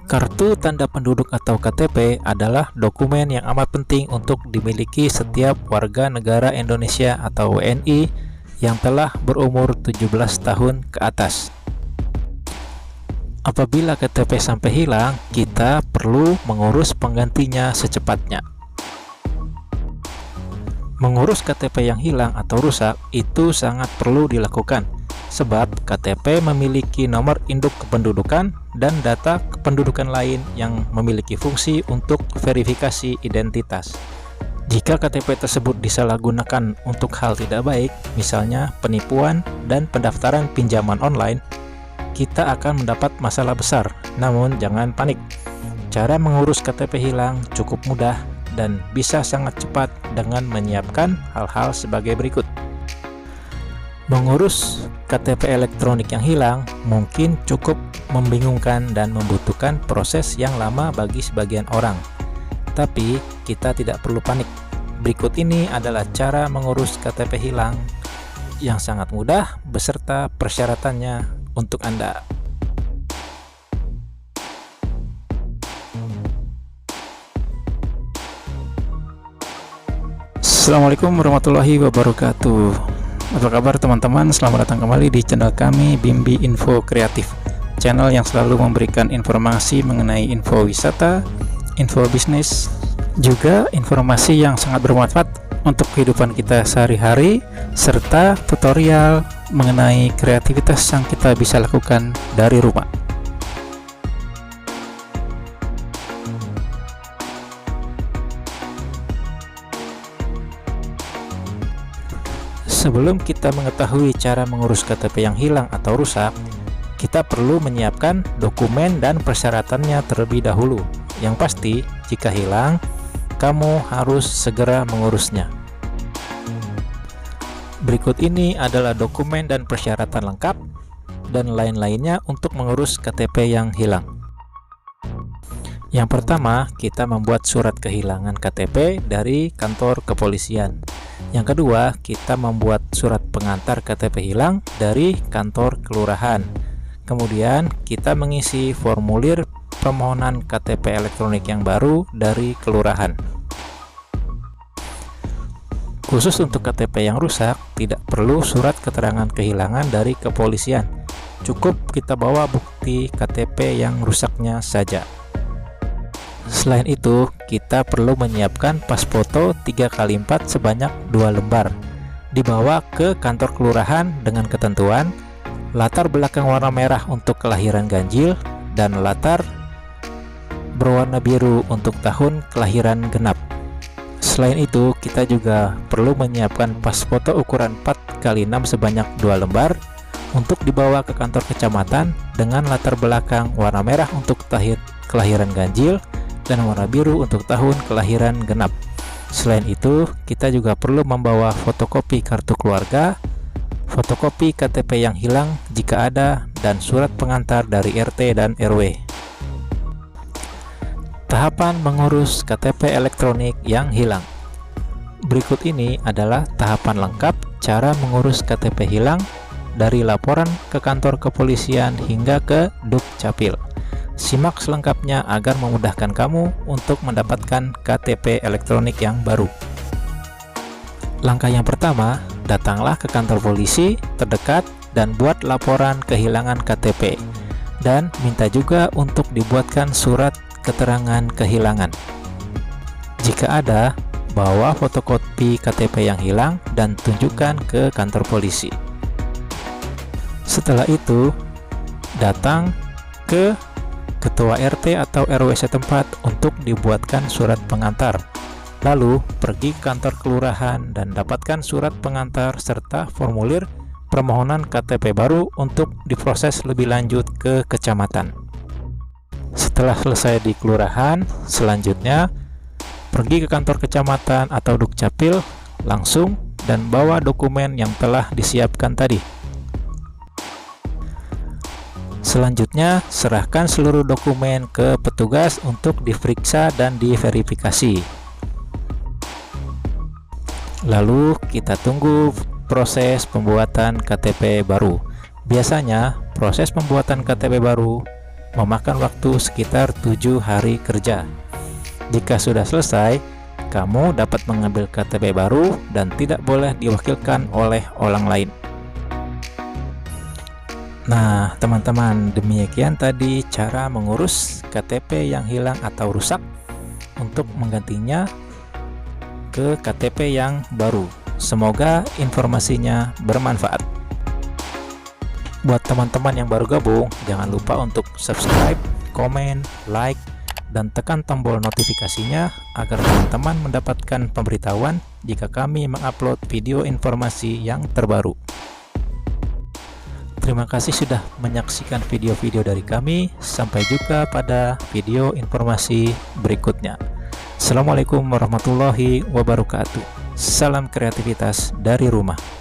Kartu tanda penduduk atau KTP adalah dokumen yang amat penting untuk dimiliki setiap warga negara Indonesia atau WNI yang telah berumur 17 tahun ke atas. Apabila KTP sampai hilang, kita perlu mengurus penggantinya secepatnya. Mengurus KTP yang hilang atau rusak itu sangat perlu dilakukan, sebab KTP memiliki nomor induk kependudukan dan data kependudukan lain yang memiliki fungsi untuk verifikasi identitas. Jika KTP tersebut disalahgunakan untuk hal tidak baik, misalnya penipuan dan pendaftaran pinjaman online, kita akan mendapat masalah besar. Namun jangan panik. Cara mengurus KTP hilang cukup mudah dan bisa sangat cepat dengan menyiapkan hal-hal sebagai berikut. Mengurus KTP elektronik yang hilang mungkin cukup membingungkan dan membutuhkan proses yang lama bagi sebagian orang. Tapi kita tidak perlu panik. Berikut ini adalah cara mengurus KTP hilang yang sangat mudah beserta persyaratannya untuk Anda. Assalamualaikum warahmatullahi wabarakatuh. Apa kabar teman-teman? Selamat datang kembali di channel kami, Bimbi Info Kreatif, channel yang selalu memberikan informasi mengenai info wisata, info bisnis, juga informasi yang sangat bermanfaat untuk kehidupan kita sehari-hari, serta tutorial mengenai kreativitas yang kita bisa lakukan dari rumah. Sebelum kita mengetahui cara mengurus KTP yang hilang atau rusak, kita perlu menyiapkan dokumen dan persyaratannya terlebih dahulu. Yang pasti, jika hilang, kamu harus segera mengurusnya. Berikut ini adalah dokumen dan persyaratan lengkap dan lain-lainnya untuk mengurus KTP yang hilang. Yang pertama, kita membuat surat kehilangan KTP dari kantor kepolisian. Yang kedua, kita membuat surat pengantar KTP hilang dari kantor kelurahan. Kemudian, kita mengisi formulir permohonan KTP elektronik yang baru dari kelurahan. Khusus untuk KTP yang rusak, tidak perlu surat keterangan kehilangan dari kepolisian. Cukup kita bawa bukti KTP yang rusaknya saja. Selain itu, kita perlu menyiapkan pas foto 3x4 sebanyak 2 lembar. Dibawa ke kantor kelurahan dengan ketentuan latar belakang warna merah untuk kelahiran ganjil dan latar berwarna biru untuk tahun kelahiran genap. Selain itu, kita juga perlu menyiapkan pas foto ukuran 4x6 sebanyak 2 lembar untuk dibawa ke kantor kecamatan dengan latar belakang warna merah untuk kelahiran ganjil dan warna biru untuk tahun kelahiran genap. Selain itu, kita juga perlu membawa fotokopi kartu keluarga, fotokopi KTP yang hilang jika ada, dan surat pengantar dari RT dan RW. Tahapan mengurus KTP elektronik yang hilang. Berikut ini adalah tahapan lengkap cara mengurus KTP hilang dari laporan ke kantor kepolisian hingga ke Dukcapil. Simak selengkapnya agar memudahkan kamu untuk mendapatkan KTP elektronik yang baru. Langkah yang pertama, datanglah ke kantor polisi terdekat dan buat laporan kehilangan KTP. Dan minta juga untuk dibuatkan surat keterangan kehilangan. Jika ada, bawa fotokopi KTP yang hilang dan tunjukkan ke kantor polisi. Setelah itu, datang ke Ketua RT atau RW setempat untuk dibuatkan surat pengantar. Lalu pergi ke kantor kelurahan dan dapatkan surat pengantar serta formulir permohonan KTP baru untuk diproses lebih lanjut ke kecamatan. Setelah selesai di kelurahan, selanjutnya pergi ke kantor kecamatan atau Dukcapil langsung dan bawa dokumen yang telah disiapkan tadi. Selanjutnya, serahkan seluruh dokumen ke petugas untuk diperiksa dan diverifikasi. Lalu, kita tunggu proses pembuatan KTP baru. Biasanya, proses pembuatan KTP baru memakan waktu sekitar 7 hari kerja. Jika sudah selesai, kamu dapat mengambil KTP baru dan tidak boleh diwakilkan oleh orang lain. Nah, teman-teman, demikian tadi cara mengurus KTP yang hilang atau rusak untuk menggantinya ke KTP yang baru. Semoga informasinya bermanfaat. Buat teman-teman yang baru gabung, jangan lupa untuk subscribe, komen, like, dan tekan tombol notifikasinya agar teman-teman mendapatkan pemberitahuan jika kami mengupload video informasi yang terbaru. Terima kasih sudah menyaksikan video-video dari kami. Sampai jumpa pada video informasi berikutnya. Assalamualaikum warahmatullahi wabarakatuh. Salam kreativitas dari rumah.